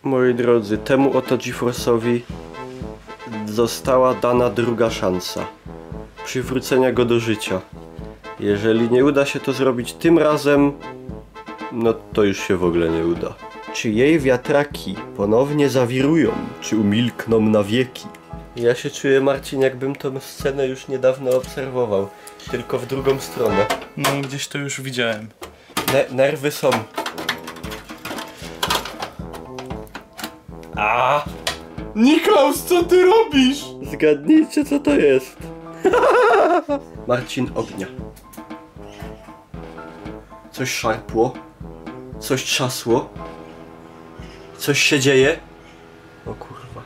Moi drodzy, temu oto GeForce'owi została dana druga szansa przywrócenia go do życia. Jeżeli nie uda się to zrobić tym razem, no to już się w ogóle nie uda. Czy jej wiatraki ponownie zawirują? Czy umilkną na wieki? Ja się czuję, Marcin, jakbym tą scenę już niedawno obserwował. Tylko w drugą stronę. No, gdzieś to już widziałem. Nerwy są. A! Niklaus, co ty robisz? Zgadnijcie, co to jest. Marcin, ognia. Coś szarpło. Coś trzasło. Coś się dzieje. O kurwa.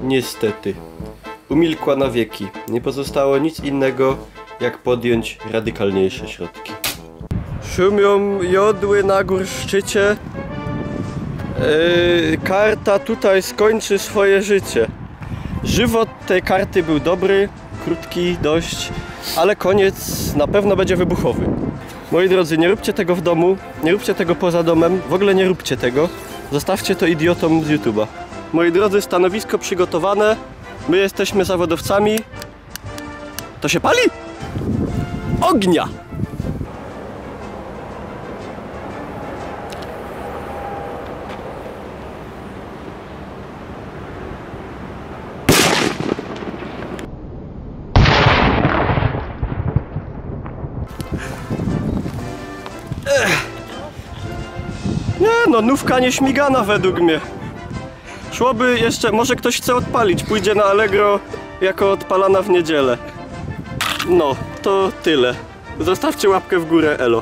Niestety. Umilkła na wieki. Nie pozostało nic innego, jak podjąć radykalniejsze środki. Szumią jodły na górszczycie. Karta tutaj skończy swoje życie. Żywot tej karty był dobry, krótki dość, ale koniec na pewno będzie wybuchowy. Moi drodzy, nie róbcie tego w domu, nie róbcie tego poza domem, w ogóle nie róbcie tego. Zostawcie to idiotom z YouTube'a. Moi drodzy, stanowisko przygotowane. My jesteśmy zawodowcami. To się pali? Ognia! Nie no, nówka nieśmigana według mnie. Szłoby jeszcze, może ktoś chce odpalić, pójdzie na Allegro jako odpalana w niedzielę. No, to tyle. Zostawcie łapkę w górę, elo.